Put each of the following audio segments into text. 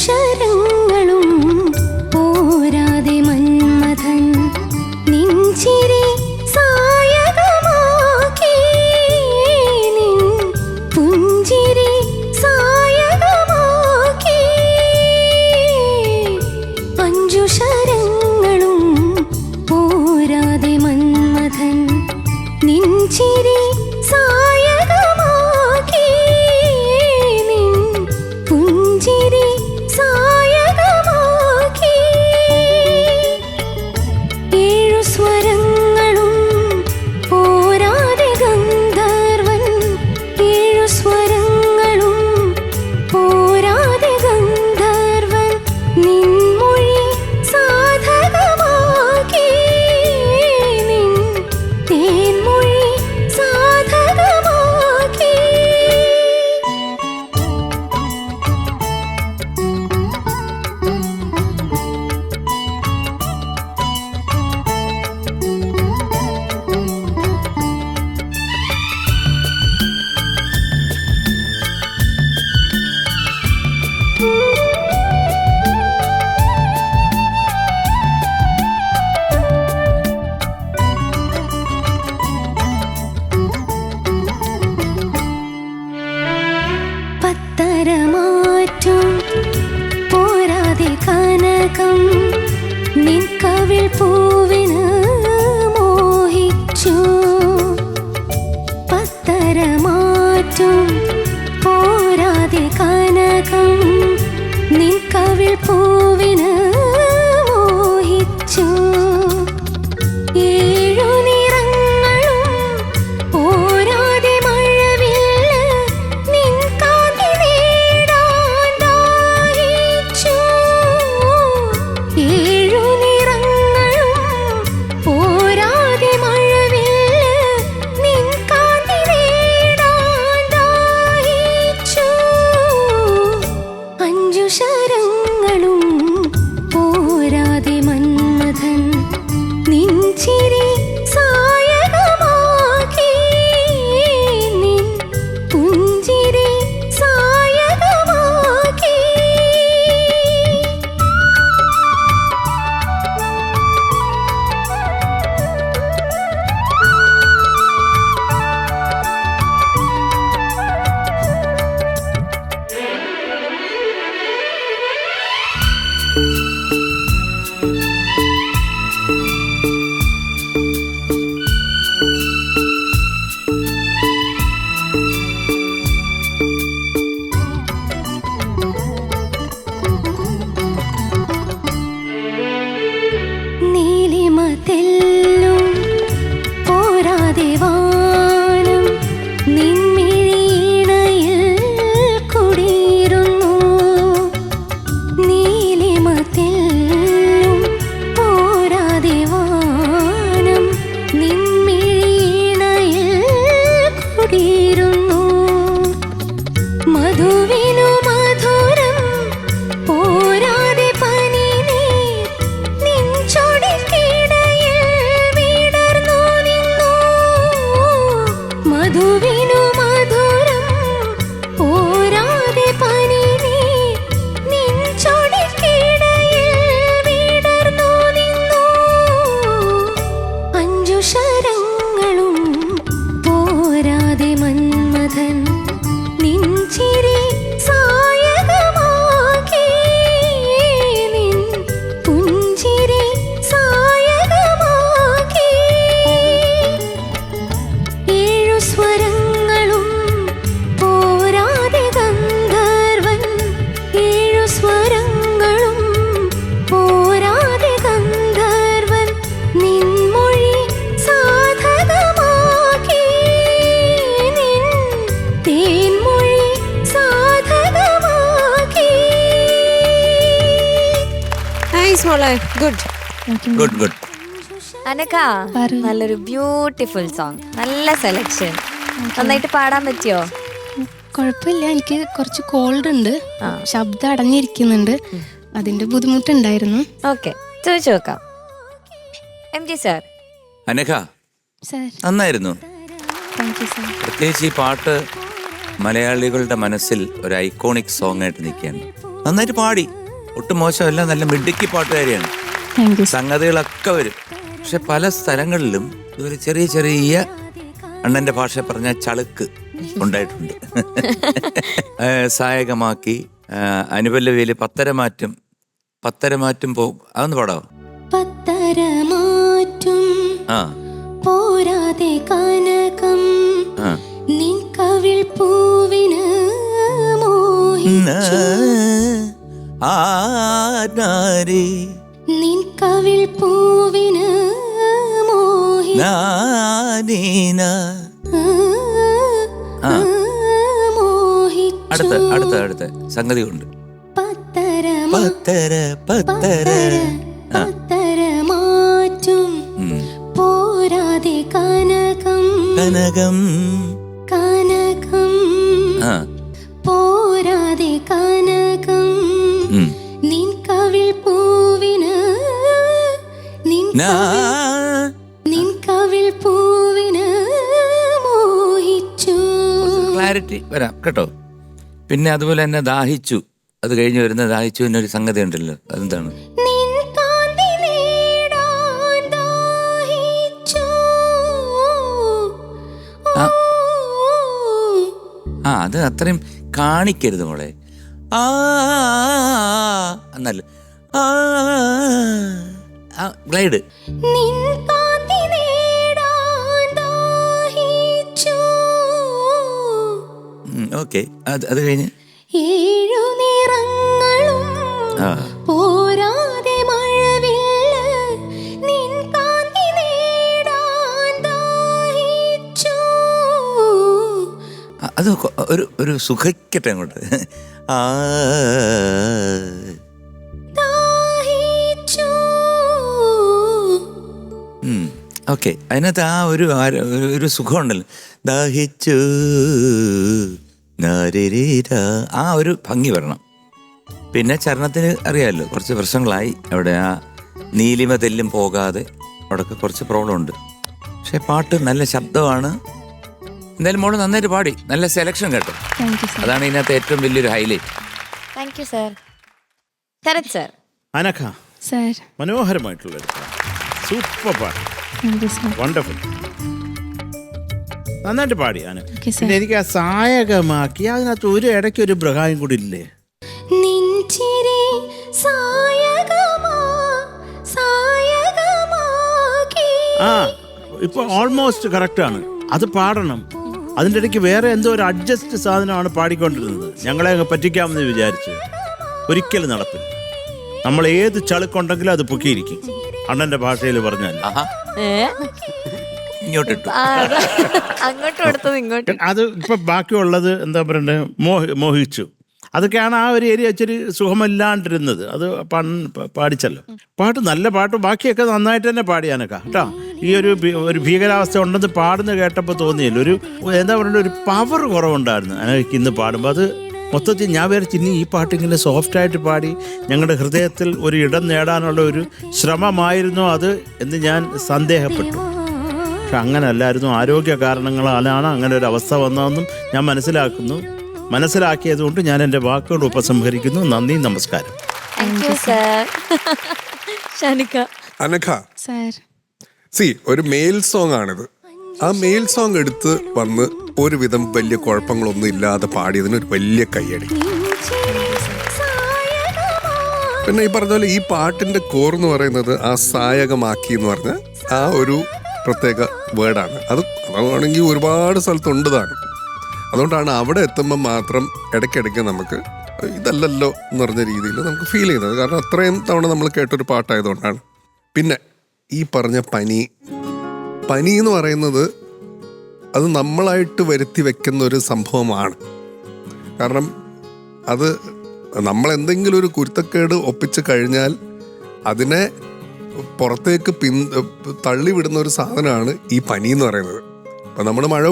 ശരങ്ങളും പോരാതെ മന്മഥൻ നിൻചിരി സായകമാക്കി, നിൻ പുഞ്ചിരി സായകമാക്കി. 5 ശരങ്ങളും പോരാതെ മന്മഥൻ നിൻചിരി സായകമാക്കി, നിൻ പുഞ്ചിരി സായകമാക്കി. 7 സ്വരങ്ങളും പോരാതെ ഗന്ധർവൻ, 7 സ്വരങ്ങളും പോരാതെ ഗന്ധർവൻ നിൻമൊഴി സാധകമാക്കി, നിൻ തേൻമൊഴി സാധകമാക്കി. പത്തരമാറ്റും പോരാതെ കനകം നിൻ കവിൾ പൂവിന് മോഹിച്ചു. പത്തരമാറ്റും പോരാതെ കനകം നിൻ കവിൾ പൂവിന് മോഹിച്ചു. 7 നിറങ്ങളും പോരാതെ മഴവില്ല് നിൻ കാന്തി നേടാൻ ദാഹിച്ചു. 7 നിറങ്ങളും പോരാതെ മഴവില്ല് നിൻ കാന്തി നേടാൻ ദാഹിച്ചു. 5 ശരങ്ങളും പോരാതെ മന്മഥൻ നിൻചിരി സായകമാക്കി, നിൻ പുഞ്ചിരി സായകമാക്കി. നൈസ് മോളെ, ഗുഡ്. Good good. അനക്ക, നല്ലൊരു ബ്യൂട്ടിഫുൾ സോങ്, നല്ല സെലക്ഷൻ. നന്നായിട്ട് പാടാൻ പറ്റിയോ? കുഴപ്പമില്ല, എനിക്ക് കുറച്ച് കോൾഡ് ഉണ്ട്, ശബ്ദം അടഞ്ഞിരിക്കുന്നുണ്ട്, അതിന്റെ ബുദ്ധിമുട്ടുണ്ടായിരുന്നു. ഓക്കെ, ചോദിച്ചു നോക്കാം. MG sir. അനഘ, സാർ. നന്നായിരുന്നു. Thank you sir. പ്രത്യേകിച്ച് ഈ പാട്ട് മലയാളികളുടെ മനസ്സിൽ ഒരു ഐക്കോണിക് സോങ് ആയിട്ട് നിൽക്കുകയാണ്. നന്നായിട്ട് പാടി, ഒട്ടും മോശമല്ല, നല്ല മിടുക്കി പാട്ടുകാരിയാണ്. Thank you. സംഗതികളൊക്കെ വരും. പക്ഷെ പല സ്ഥലങ്ങളിലും ഇതൊരു ചെറിയ ചെറിയ അണ്ണന്റെ ഭാഷ പറഞ്ഞ ചളുക്ക് ഉണ്ടായിട്ടുണ്ട്. സായകമാക്കി അനുപല്ലവിയിൽ പത്തരമാറ്റും പോകും. അതൊന്ന് പാടാവോ? പത്തരമാറ്റും പോരാതെ കനകം നിൻ കവിൾ പൂവിന് നിൻ കവിൾ പൂവിന് അടുത്ത സംഗതി കൊണ്ട് പത്തരമാറ്റും പോരാതെ കനകം പോരാതെ കനകം നിൻ കവിൾ പൂവിന് നിൻ കവിൾ പൂവിന് മോഹിച്ചു. ക്ലാരിറ്റി വരാം കേട്ടോ. പിന്നെ അതുപോലെ തന്നെ ദാഹിച്ചു, അത് കഴിഞ്ഞ് വരുന്ന ദാഹിച്ചു എന്നൊരു സംഗതി ഉണ്ടല്ലോ, അതെന്താണ്? അത് അത്രയും കാണിക്കരുത് മോളെ. എന്നല്ല ഗ്ലൈഡ്. ഓക്കെ, അത് കഴിഞ്ഞ് ഏഴു നിറങ്ങളും പോരാതെ മഴവില്ല് നിൻ കാന്തി നേടാൻ ദാഹിച്ചു. അത് ഒരു സുഖിക്കട്ടെ അങ്ങോട്ട്. ഓക്കെ, അതിനകത്ത് ഒരു സുഖമുണ്ടല്ലോ, ദാഹിച്ചു, ആ ഒരു ഭംഗി വരണം. പിന്നെ ചരണത്തിന് അറിയാമല്ലോ, കുറച്ച് പ്രശ്നങ്ങളായി അവിടെ. ആ നീലിമ തെല്ലും പോകാതെ അവിടെയൊക്കെ കുറച്ച് പ്രോബ്ലം ഉണ്ട്. പക്ഷെ പാട്ട് നല്ല ശബ്ദമാണ്. എന്തായാലും മോള് നന്നായിട്ട് പാടി, നല്ല സെലക്ഷൻ കേട്ടോ. അതാണ് ഇതിനകത്ത് ഏറ്റവും വലിയൊരു highlight. Thank you sir. Sharath sir. Anagha, മനോഹരമായിട്ടുള്ള സൂപ്പർ പാട്ട്, വണ്ടർഫുൾ, നന്നായിട്ട് പാടി അനഘ. പിന്നെ എനിക്ക് ആ സായകമാക്കി അതിനകത്ത് ഒരു ഇടയ്ക്ക് ഒരു ബ്രഹായും കൂടി ഇല്ലേ? ആ, ഇപ്പൊ ഓൾമോസ്റ്റ് കറക്റ്റ് ആണ്. അത് പാടണം. അതിൻ്റെ ഇടയ്ക്ക് വേറെ എന്തോ ഒരു അഡ്ജസ്റ്റ് സാധനമാണ് പാടിക്കൊണ്ടിരുന്നത്. ഞങ്ങളെ അങ്ങ് പറ്റിക്കാമെന്ന് വിചാരിച്ച് ഒരിക്കലും നടപ്പില്ല. നമ്മൾ ഏത് ചളുക്കുണ്ടെങ്കിലും അത് പൊക്കിയിരിക്കും, അണ്ണന്റെ ഭാഷയിൽ പറഞ്ഞാൽ. അത് ഇപ്പൊ ബാക്കിയുള്ളത് എന്താ പറയണ്ടേ, മോഹിച്ചു. അതൊക്കെയാണ് ആ ഒരു ഏരിയ ഇച്ചിരി സുഖമില്ലാണ്ടിരുന്നത്. അത് പാടിച്ചല്ലോ. പാട്ട് നല്ല പാട്ട്, ബാക്കിയൊക്കെ നന്നായിട്ട് തന്നെ പാടിയാനൊക്കെ കേട്ടോ. ഈ ഒരു ഭീകരാവസ്ഥ ഉണ്ടെന്ന് പാടുന്ന കേട്ടപ്പോൾ തോന്നിയല്ലോ, ഒരു എന്താ പറയണ്ട, ഒരു പവർ കുറവുണ്ടായിരുന്നു എനിക്ക് ഇന്ന് പാടുമ്പോൾ. അത് മൊത്തത്തിൽ ഞാൻ വിചാരിച്ചു ഇനി ഈ പാട്ട് ഇങ്ങനെ സോഫ്റ്റായിട്ട് പാടി ഞങ്ങളുടെ ഹൃദയത്തിൽ ഒരു ഇടം നേടാനുള്ള ഒരു ശ്രമമായിരുന്നു അത് എന്ന് ഞാൻ സന്ദേഹപ്പെട്ടു. പക്ഷെ അങ്ങനെ അല്ലായിരുന്നു. ആരോഗ്യ കാരണങ്ങളാലാണ് അങ്ങനെ ഒരു അവസ്ഥ വന്നതെന്നും ഞാൻ മനസ്സിലാക്കിയതുകൊണ്ട് ഞാൻ എൻ്റെ വാക്കുകൾ ഉപസംഹരിക്കുന്നു. നന്ദി, നമസ്കാരം. അനഘ, ഒരു മെയിൽ സോങ് ആണിത്. ആ മെയിൽ സോങ് എടുത്ത് വന്ന് ഒരുവിധം വലിയ കുഴപ്പങ്ങളൊന്നും ഇല്ലാതെ പാടിയതിന് ഒരു വലിയ കയ്യടി. പിന്നെ ഈ പറഞ്ഞ പോലെ ഈ പാട്ടിന്റെ കോർ എന്ന് പറയുന്നത് ആ സായകമാക്കി എന്ന് പറഞ്ഞ ആ ഒരു പ്രത്യേക വേർഡാണ്. അതാണെങ്കിൽ ഒരുപാട് സ്ഥലത്തുണ്ട് താനും. അതുകൊണ്ടാണ് അവിടെ എത്തുമ്പോൾ മാത്രം ഇടയ്ക്കിടയ്ക്ക് നമുക്ക് ഇതല്ലല്ലോ എന്ന് പറഞ്ഞ രീതിയിൽ നമുക്ക് ഫീൽ ചെയ്യുന്നത്. കാരണം അത്രയും തവണ നമ്മൾ കേട്ടൊരു പാട്ടായതുകൊണ്ടാണ്. പിന്നെ ഈ പറഞ്ഞ പനി എന്ന് പറയുന്നത് അത് നമ്മളായിട്ട് വരുത്തി വെക്കുന്ന ഒരു സംഭവമാണ്. കാരണം അത് നമ്മളെന്തെങ്കിലും ഒരു കുരുത്തക്കേട് ഒപ്പിച്ച് കഴിഞ്ഞാൽ അതിനെ പുറത്തേക്ക് തള്ളി വിടുന്ന ഒരു സാധനമാണ് ഈ പനി എന്ന് പറയുന്നത്. അപ്പം നമ്മൾ മഴ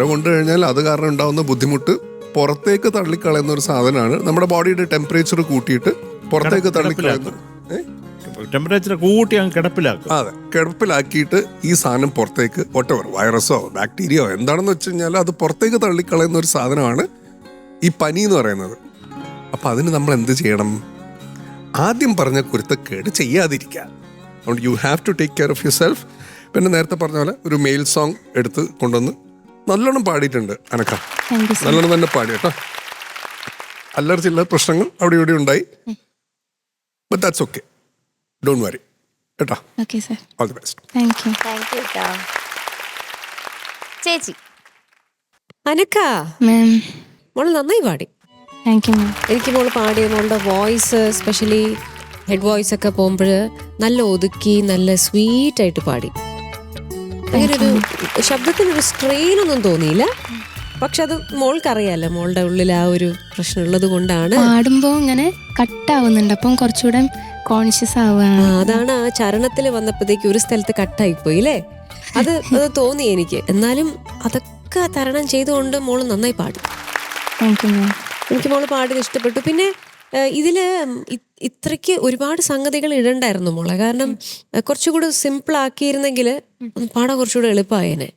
കൊണ്ടു കഴിഞ്ഞാൽ അത് കാരണം ഉണ്ടാകുന്ന ബുദ്ധിമുട്ട് പുറത്തേക്ക് തള്ളിക്കളയുന്ന ഒരു സാധനമാണ് നമ്മുടെ ബോഡിയുടെ ടെമ്പറേച്ചർ കൂട്ടിയിട്ട് പുറത്തേക്ക് തള്ളിക്കളയുന്നത്. ടെമ്പറേച്ചർ കൂട്ടി അങ്ങ് കിടപ്പിലാക്കും. അതെ, കിടപ്പിലാക്കിയിട്ട് ഈ സാധനം പുറത്തേക്ക് ഒട്ടവർ വൈറസോ ബാക്ടീരിയയോ എന്താണെന്ന് വെച്ച് കഴിഞ്ഞാൽ അത് പുറത്തേക്ക് തള്ളിക്കളയുന്ന ഒരു സാധനമാണ് ഈ പനി എന്ന് പറയുന്നത്. അപ്പം അതിന് നമ്മൾ എന്ത് ചെയ്യണം? ആദ്യം പറഞ്ഞ കുരുത്തക്കേട് ചെയ്യാതിരിക്കുക. അതുകൊണ്ട് you have to take care of yourself. പിന്നെ നേരത്തെ പറഞ്ഞ പോലെ ഒരു മെയിൽ സോങ് എടുത്ത് കൊണ്ടുവന്ന് നല്ലോണം പാടിയിട്ടുണ്ട് അനക്ക. നല്ലോണം തന്നെ പാടി കേട്ടോ. അല്ലറ ചില്ലറ പ്രശ്നങ്ങൾ അവിടെ ഇവിടെ ഉണ്ടായി, but that's okay, don't worry കേട്ടോ. All the best. Thank you ട്ടോ. ചേച്ചി അനക്ക മാം മോള് നന്നായി പാടി. Thank you ma'am. എനിക്ക് മോള് പാടിയ മോളുടെ വോയിസ്, എസ്പെഷ്യലി ഹെഡ് വോയിസ് ഒക്കെ പോകുമ്പോൾ നല്ല ഒതുക്കി നല്ല സ്വീറ്റ് ആയിട്ട് പാടി. അങ്ങനെ ഒരു ശബ്ദത്തിനൊരു സ്ട്രെയിൻ ഒന്നും തോന്നിയില്ല. പക്ഷെ അത് മോൾക്കറിയാലോ, മോളുടെ ഉള്ളിൽ ആ ഒരു പ്രശ്നം ഉള്ളത് കൊണ്ടാണ് പാടുമ്പോ ഇങ്ങനെ കട്ടാവുന്നുണ്ട്, അപ്പം കുറച്ചുകൂടെ കോൺഷ്യസ് ആവുകയാണ്. അതാണ് ആ ചരണത്തിൽ വന്നപ്പോഴത്തേക്ക് ഒരു സ്ഥലത്ത് കട്ടായിപ്പോയി അല്ലേ? അത് തോന്നി എനിക്ക്. എന്നാലും അതൊക്കെ തരണം ചെയ്തുകൊണ്ട് മോള് നന്നായി പാടി. Thank you ma'am. എനിക്ക് മോള് പാടിയത് ഇഷ്ടപ്പെട്ടു. പിന്നെ ഇതില് ഇത്രയ്ക്ക് ഒരുപാട് സംഗതികൾ ഇടണ്ടായിരുന്നു മോളെ. കാരണം കുറച്ചുകൂടി സിമ്പിൾ ആക്കിയിരുന്നെങ്കിൽ പാടാൻ കുറച്ചുകൂടെ എളുപ്പമായേനെ.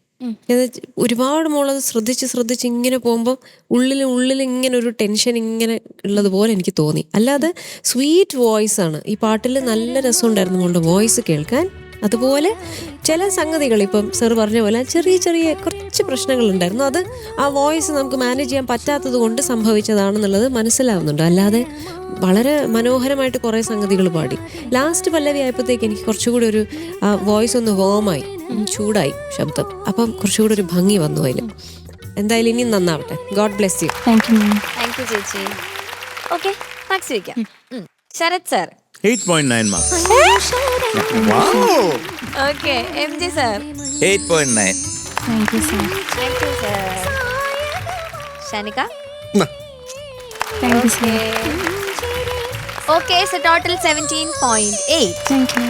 ഒരുപാട് മോളത് ശ്രദ്ധിച്ച് ഇങ്ങനെ പോകുമ്പോൾ ഉള്ളിൽ ഇങ്ങനെ ഒരു ടെൻഷൻ ഇങ്ങനെ ഉള്ളതുപോലെ എനിക്ക് തോന്നി. അല്ലാതെ സ്വീറ്റ് വോയിസ് ആണ് ഈ പാട്ടിൽ. നല്ല രസമുണ്ടായിരുന്നു മോളുടെ വോയിസ് കേൾക്കാൻ. അതുപോലെ ചില സംഗതികൾ ഇപ്പം സർ പറഞ്ഞ പോലെ ചെറിയ കുറച്ച് പ്രശ്നങ്ങളുണ്ടായിരുന്നു. അത് ആ വോയിസ് നമുക്ക് മാനേജ് ചെയ്യാൻ പറ്റാത്തത് കൊണ്ട് സംഭവിച്ചതാണെന്നുള്ളത് മനസ്സിലാവുന്നുണ്ട്. അല്ലാതെ വളരെ മനോഹരമായിട്ട് കുറേ സംഗതികൾ പാടി. ലാസ്റ്റ് പല്ലവി ആയപ്പോഴത്തേക്ക് എനിക്ക് കുറച്ചുകൂടി ഒരു ആ വോയിസ് ഒന്ന് വോമായി, ചൂടായി ശബ്ദം. അപ്പം കുറച്ചുകൂടി ഒരു ഭംഗി വന്നു അതിൽ. എന്തായാലും ഇനി നന്നാവട്ടെ. God bless you. Thank you ma'am. Thank you ചേച്ചി. ഓക്കെ, മാർക്സ് ചോദിക്കാം. Sarath sir 8.9 mark. Okay. M G sir 8.9. Thank you sir. Thank you sir. Shanika thank you sir. Okay. So total 17.8. Thank U.